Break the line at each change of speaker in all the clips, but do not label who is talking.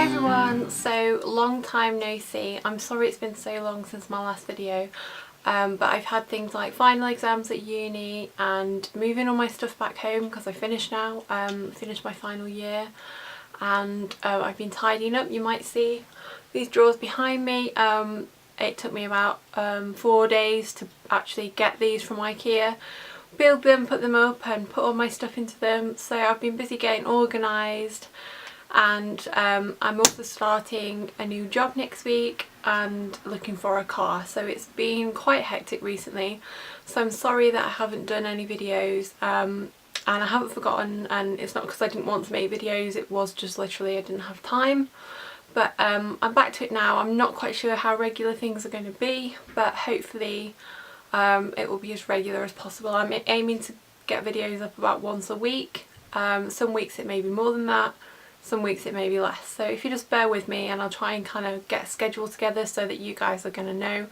Hi everyone, so long time no see. I'm sorry it's been so long since my last video, but I've had things like final exams at uni and moving all my stuff back home because I finished now, finished my final year, and I've been tidying up. You might see these drawers behind me. It took me about 4 days to actually get these from IKEA, build them, put them up and put all my stuff into them, so I've been busy getting organised. And I'm also starting a new job next week and looking for a car, so it's been quite hectic recently, so I'm sorry that I haven't done any videos, and I haven't forgotten, and it's not because I didn't want to make videos, it was just literally I didn't have time. But I'm back to it now. I'm not quite sure how regular things are going to be, but hopefully it will be as regular as possible. I'm aiming to get videos up about once a week. Some weeks it may be more than that, some weeks it may be less, so if you just bear with me and I'll try and kind of get a schedule together so that you guys are going to know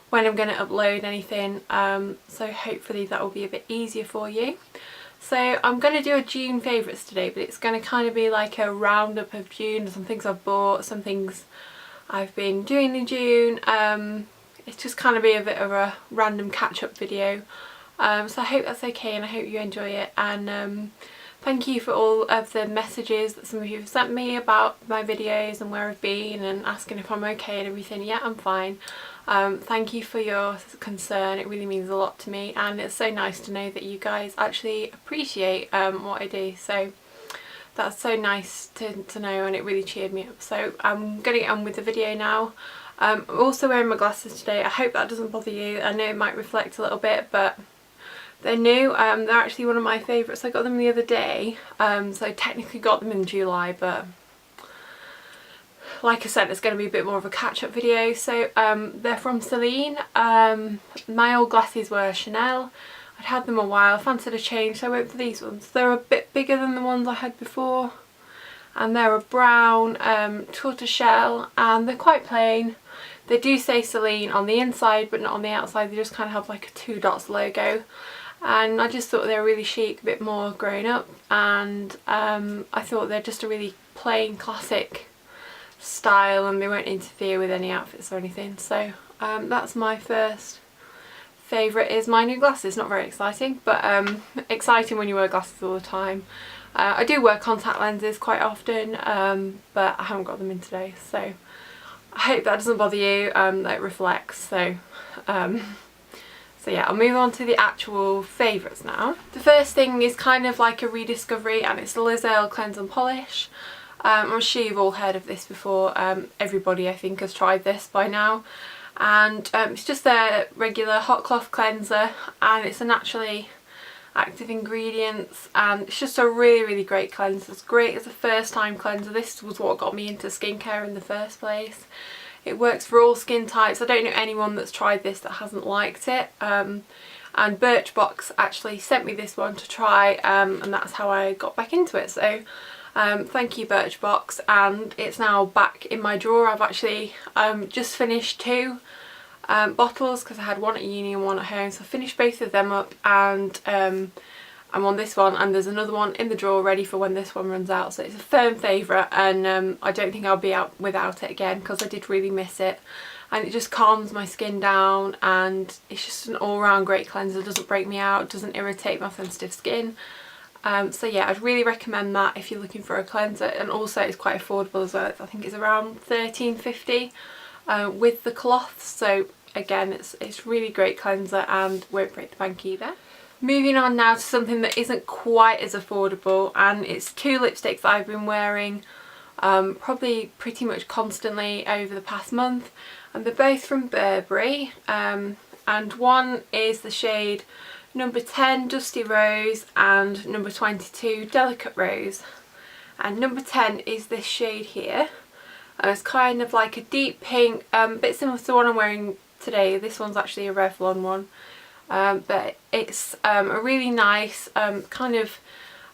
when I'm going to upload anything, so hopefully that will be a bit easier for you. So I'm going to do a June favourites today, but it's going to kind of be like a roundup of June, some things I've bought, some things I've been doing in June. It's just kind of be a bit of a random catch-up video, so I hope that's okay and I hope you enjoy it. And thank you for all of the messages that some of you have sent me about my videos and where I've been and asking if I'm okay and everything. Yeah, I'm fine. Thank you for your concern, it really means a lot to me, and it's so nice to know that you guys actually appreciate what I do, so that's so nice to know, and it really cheered me up. So I'm going to get on with the video now. I'm also wearing my glasses today. I hope that doesn't bother you. I know it might reflect a little bit, but they're new. They're actually one of my favourites. I got them the other day, so I technically got them in July, but like I said, it's going to be a bit more of a catch-up video. So they're from Celine. My old glasses were Chanel. I'd had them a while, I fancied a change, so I went for these ones. They're a bit bigger than the ones I had before, and they're a brown tortoiseshell, and they're quite plain. They do say Celine on the inside but not on the outside, they just kind of have like a 2 dots logo, and I just thought they were really chic, a bit more grown up, and I thought they're just a really plain classic style and they won't interfere with any outfits or anything. So that's my first favourite, is my new glasses. Not very exciting, but exciting when you wear glasses all the time. I do wear contact lenses quite often, but I haven't got them in today, so I hope that doesn't bother you, that it reflects. So so yeah, I'll move on to the actual favourites now. The first thing is kind of like a rediscovery, and it's the Liz Earle Cleanse and Polish. I'm sure you've all heard of this before. Everybody I think has tried this by now, and it's just their regular hot cloth cleanser, and it's a naturally active ingredients, and it's just a really great cleanser. It's great as a first time cleanser. This was what got me into skincare in the first place. It works for all skin types. I don't know anyone that's tried this that hasn't liked it, and Birchbox actually sent me this one to try, and that's how I got back into it. So thank you Birchbox, and it's now back in my drawer. I've actually just finished 2 bottles because I had one at uni and one at home, so I finished both of them up, and I'm on this one, and there's another one in the drawer ready for when this one runs out. So it's a firm favourite, and I don't think I'll be out without it again because I did really miss it, and it just calms my skin down, and it's just an all-round great cleanser. It doesn't break me out, doesn't irritate my sensitive skin. So yeah, I'd really recommend that if you're looking for a cleanser, and also it's quite affordable as well. I think it's around £13.50 with the cloth, so again it's really great cleanser and won't break the bank either. Moving on now to something that isn't quite as affordable, and it's 2 lipsticks that I've been wearing probably pretty much constantly over the past month, and they're both from Burberry, and one is the shade number 10 Dusty Rose and number 22 Delicate Rose, and number 10 is this shade here. It's kind of like a deep pink, a bit similar to the one I'm wearing today. This one's actually a Revlon one, but it's a really nice kind of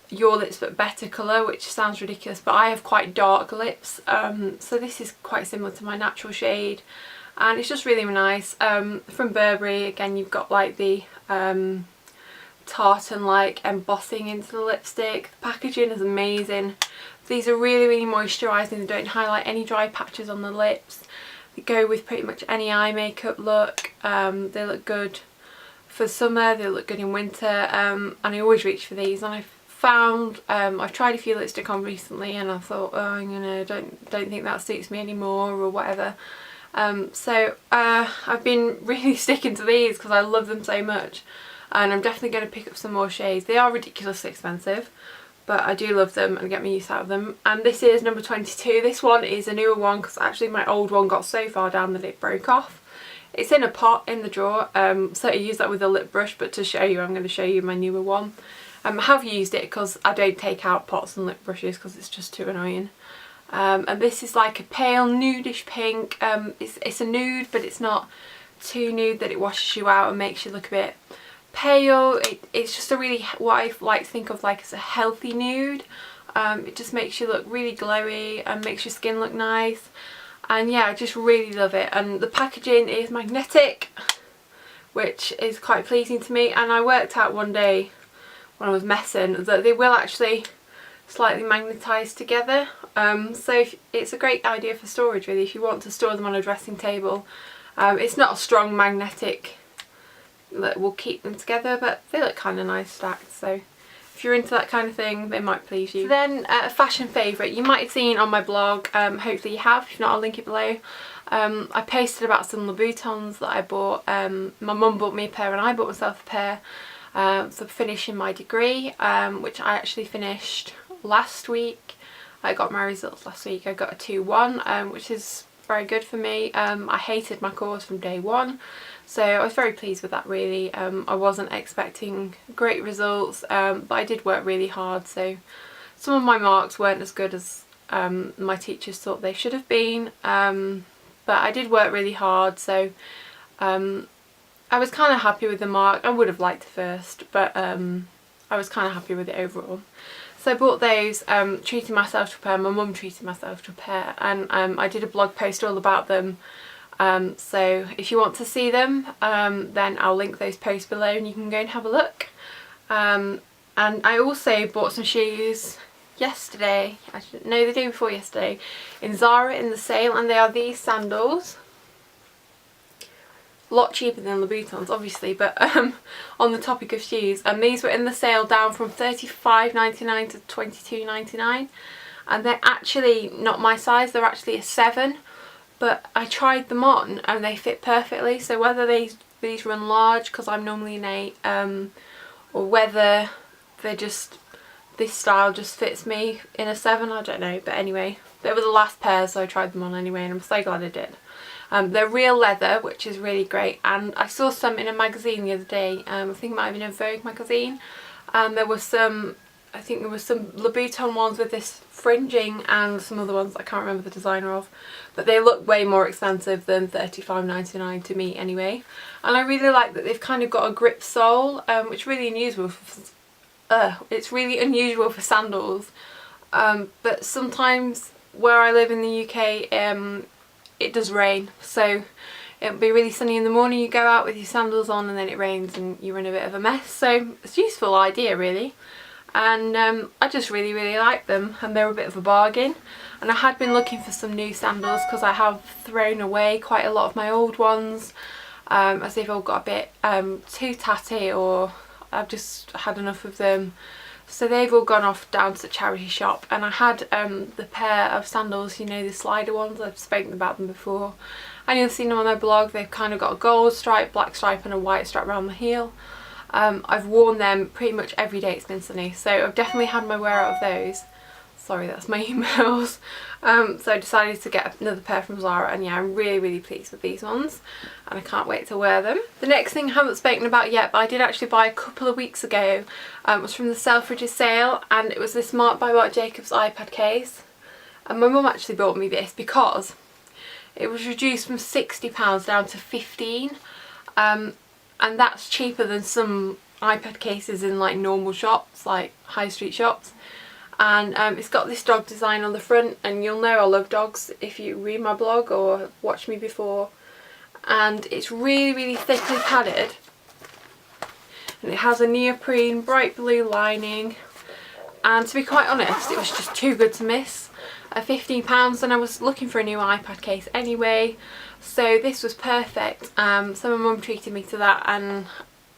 your lips but better colour, which sounds ridiculous, but I have quite dark lips, so this is quite similar to my natural shade, and it's just really nice. From Burberry, again, you've got like the tartan-like embossing into the lipstick. The packaging is amazing. These are really, really moisturising. They don't highlight any dry patches on the lips. They go with pretty much any eye makeup look. They look good for summer, they look good in winter, and I always reach for these. And I've tried a few lipstick on recently and I thought, oh, you know, don't think that suits me anymore or whatever. So I've been really sticking to these because I love them so much, and I'm definitely going to pick up some more shades. They are ridiculously expensive, but I do love them and get my use out of them. And this is number 22. This one is a newer one because actually my old one got so far down that it broke off. It's in a pot in the drawer, so I use that with a lip brush, but to show you I'm going to show you my newer one. I have used it because I don't take out pots and lip brushes because it's just too annoying. And this is like a pale nudish pink. It's a nude, but it's not too nude that it washes you out and makes you look a bit pale. It's just a really, what I like to think of like as a healthy nude. It just makes you look really glowy and makes your skin look nice. And yeah, I just really love it. And the packaging is magnetic, which is quite pleasing to me. And I worked out one day when I was messing that they will actually slightly magnetise together. So it's a great idea for storage really, if you want to store them on a dressing table. It's not a strong magnetic that will keep them together, but they look kind of nice stacked, so if you're into that kind of thing they might please you. So then a fashion favourite you might have seen on my blog, hopefully you have, if not I'll link it below. I posted about some louboutins that I bought. My mum bought me a pair and I bought myself a pair. So finishing my degree, which I actually finished last week. I got my results last week. I got a 2-1, which is very good for me. I hated my course from day one, so I was very pleased with that really. I wasn't expecting great results, but I did work really hard, so some of my marks weren't as good as my teachers thought they should have been, but I did work really hard, so I was kind of happy with the mark. I would have liked the first, but I was kind of happy with it overall. So I bought those, treated myself to a pair, my mum treated myself to a pair, and I did a blog post all about them. So if you want to see them, then I'll link those posts below and you can go and have a look. And I also bought some shoes yesterday, no, the day before yesterday, in Zara in the sale, and they are these sandals. A lot cheaper than Louboutins obviously, but on the topic of shoes, and these were in the sale down from $35.99 to $22.99, and they're actually not my size, they're actually a 7, but I tried them on and they fit perfectly. So whether these run large because I'm normally an 8, or whether they're just, this style just fits me in a 7, I don't know, but anyway, they were the last pair so I tried them on anyway and I'm so glad I did. They're real leather, which is really great, and I saw some in a magazine the other day, I think it might have been a Vogue magazine, and there was some, I think there was some Louboutin ones with this fringing and some other ones I can't remember the designer of, but they look way more expensive than $35.99 to me anyway. And I really like that they've kind of got a grip sole, which is really unusual it's really unusual for sandals, but sometimes where I live in the UK it does rain, so it'll be really sunny in the morning, you go out with your sandals on and then it rains and you're in a bit of a mess. So it's a useful idea really, and I just really like them, and they're a bit of a bargain. And I had been looking for some new sandals because I have thrown away quite a lot of my old ones, as they've all got a bit too tatty, or I've just had enough of them. So they've all gone off down to the charity shop, and I had the pair of sandals, you know, the slider ones, I've spoken about them before, and you'll see them on their blog. They've kind of got a gold stripe, black stripe and a white stripe around the heel. I've worn them pretty much every day it's been sunny, so I've definitely had my wear out of those. Sorry, that's my emails. So I decided to get another pair from Zara, and yeah, I'm really pleased with these ones and I can't wait to wear them. The next thing I haven't spoken about yet, but I did actually buy a couple of weeks ago, was from the Selfridges sale, and it was this Marc by Marc Jacobs iPad case. And my mum actually bought me this because it was reduced from £60 down to $15, and that's cheaper than some iPad cases in like normal shops, like high street shops. And it's got this dog design on the front, and you'll know I love dogs if you read my blog or watch me before. And it's really thickly padded, and it has a neoprene bright blue lining, and to be quite honest, it was just too good to miss at £15, and I was looking for a new iPad case anyway, so this was perfect. So my mum treated me to that, and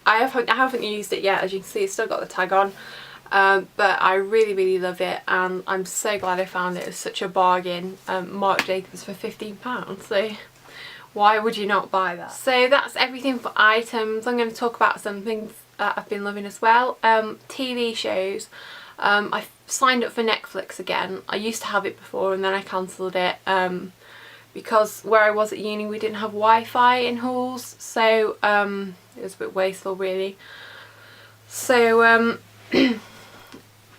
I haven't used it yet. As you can see, it's still got the tag on, but I really love it, and I'm so glad I found it. It was such a bargain. Marc Jacobs for £15, so why would you not buy that? So that's everything for items. I'm going to talk about some things that I've been loving as well. TV shows. I signed up for Netflix again. I used to have it before and then I cancelled it because where I was at uni we didn't have Wi-Fi in halls, so it was a bit wasteful really. So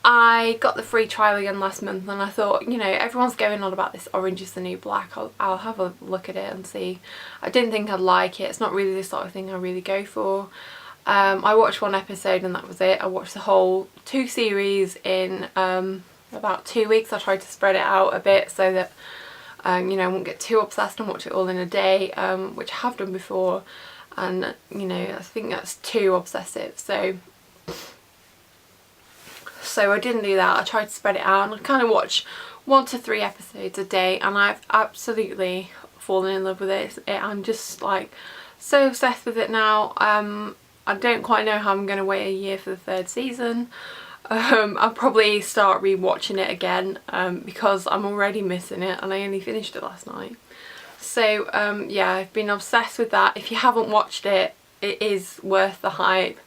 I got the free trial again last month, and I thought, you know, everyone's going on about this Orange is the New Black. I'll have a look at it and see. I didn't think I'd like it. It's not really the sort of thing I really go for. I watched one episode and that was it. I watched the whole 2 series in about 2 weeks. I tried to spread it out a bit so that you know, I won't get too obsessed and watch it all in a day, which I have done before, and you know, I think that's too obsessive. So I didn't do that. I tried to spread it out, and I kind of watch 1 to 3 episodes a day, and I've absolutely fallen in love with it. I'm just like so obsessed with it now. I don't quite know how I'm going to wait a year for the 3rd season. I'll probably start re-watching it again because I'm already missing it, and I only finished it last night. So yeah, I've been obsessed with that. If you haven't watched it, it is worth the hype.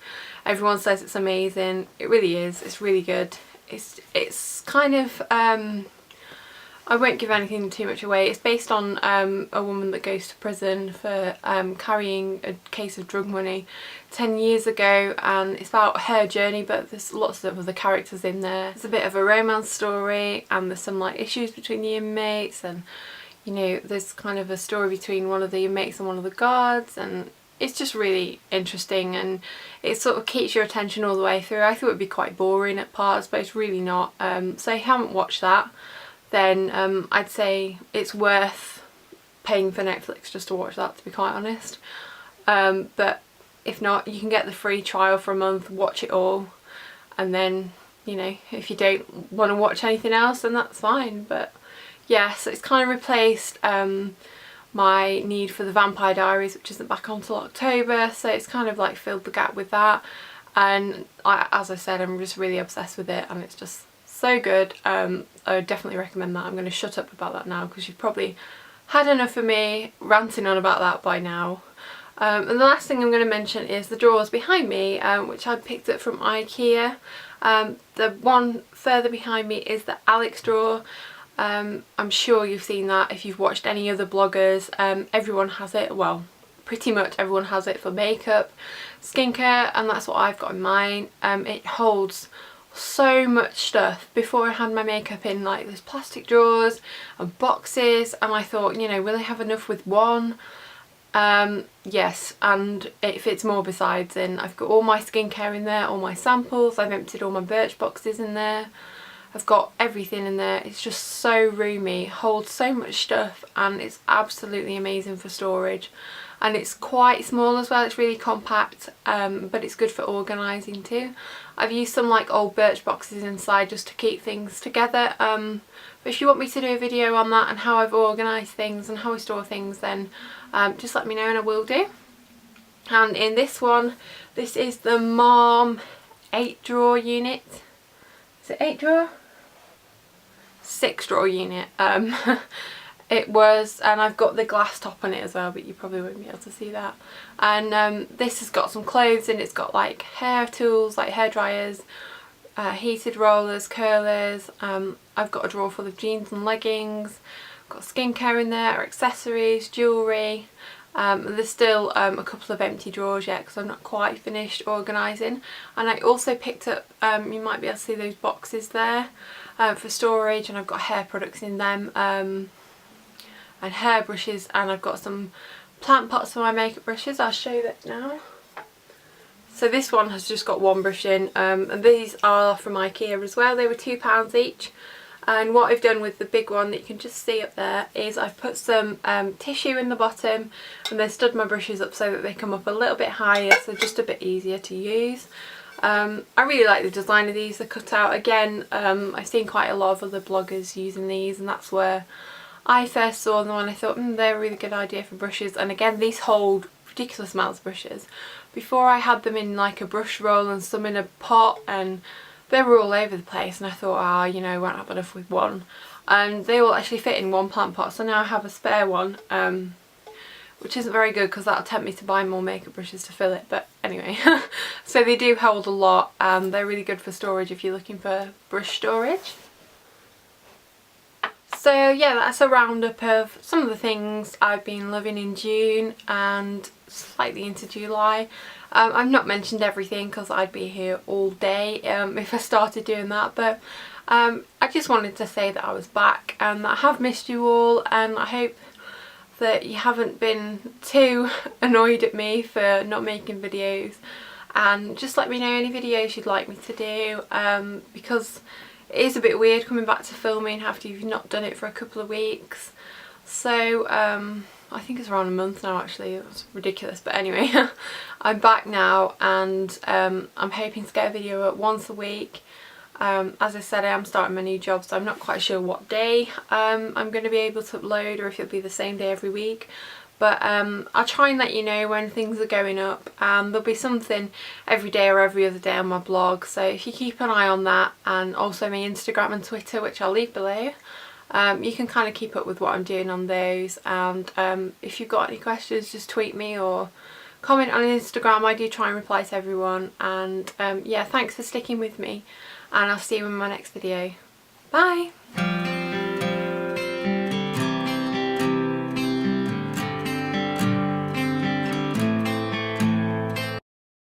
Everyone says it's amazing. It really is. It's really good. It's kind of I won't give anything too much away. It's based on a woman that goes to prison for carrying a case of drug money 10 years ago, and it's about her journey, but there's lots of other characters in there. It's a bit of a romance story, and there's some like issues between the inmates, and you know, there's kind of a story between one of the inmates and one of the guards, and it's just really interesting, and it sort of keeps your attention all the way through. I thought it would be quite boring at parts, but it's really not. So if you haven't watched that, then I'd say it's worth paying for Netflix just to watch that, to be quite honest. But if not, you can get the free trial for a month, watch it all, and then, you know, if you don't want to watch anything else, then that's fine. But yeah, so it's kind of replaced my need for the Vampire Diaries, which isn't back on till October, so it's kind of like filled the gap with that. And as I said, I'm just really obsessed with it, and it's just so good. I would definitely recommend that. I'm going to shut up about that now because you've probably had enough of me ranting on about that by now. And the last thing I'm going to mention is the drawers behind me, which I picked up from IKEA. The one further behind me is the Alex drawer. I'm sure you've seen that if you've watched any other bloggers. Everyone has it. Well, pretty much everyone has it for makeup, skincare, and that's what I've got in mine. It holds so much stuff. Before I had my makeup in like those plastic drawers and boxes, and I thought, you know, will I have enough with one? Yes, and it fits more besides. And I've got all my skincare in there, all my samples. I've emptied all my Birch boxes in there. I've got everything in there. It's just so roomy, holds so much stuff, and it's absolutely amazing for storage. And it's quite small as well. It's really compact, but it's good for organising too. I've used some like old Birch boxes inside just to keep things together. But if you want me to do a video on that and how I've organised things and how I store things, then just let me know and I will do. And in this one, this is the Malm 8 drawer unit. Is it 8 drawer? 6 drawer unit. It was, and I've got the glass top on it as well, but you probably won't be able to see that. And this has got some clothes in. It's got like hair tools, like hair dryers, heated rollers, curlers. I've got a drawer full of jeans and leggings. I've got skincare in there, accessories, jewellery. There's still a couple of empty drawers yet because I'm not quite finished organising. And I also picked up, you might be able to see those boxes there for storage, and I've got hair products in them, and hair brushes, and I've got some plant pots for my makeup brushes. I'll show you that now. So this one has just got one brush in, and these are from IKEA as well. They were £2 each. And what I've done with the big one that you can just see up there is I've put some tissue in the bottom and then stood my brushes up so that they come up a little bit higher, so just a bit easier to use. I really like the design of these. They're cut out. Again, I've seen quite a lot of other bloggers using these, and that's where I first saw them and I thought they're a really good idea for brushes. And again, these hold ridiculous amounts of brushes. Before I had them in like a brush roll and some in a pot, and they were all over the place, and I thought, you know, I won't have enough with one. And they all actually fit in one plant pot, so now I have a spare one, which isn't very good because that'll tempt me to buy more makeup brushes to fill it, but anyway. So they do hold a lot, and they're really good for storage if you're looking for brush storage. So yeah, that's a roundup of some of the things I've been loving in June and slightly into July. I've not mentioned everything because I'd be here all day if I started doing that, but I just wanted to say that I was back and that I have missed you all, and I hope that you haven't been too annoyed at me for not making videos, and just let me know any videos you'd like me to do, because it is a bit weird coming back to filming after you've not done it for a couple of weeks. So I think it's around a month now actually. It's ridiculous, but anyway. I'm back now, and I'm hoping to get a video up once a week. As I said, I am starting my new job, so I'm not quite sure what day I'm going to be able to upload, or if it'll be the same day every week. But I'll try and let you know when things are going up. There'll be something every day or every other day on my blog, so if you keep an eye on that, and also my Instagram and Twitter, which I'll leave below, you can kind of keep up with what I'm doing on those. And if you've got any questions, just tweet me or comment on Instagram. I do try and reply to everyone. And yeah, thanks for sticking with me, and I'll see you in my next video. Bye!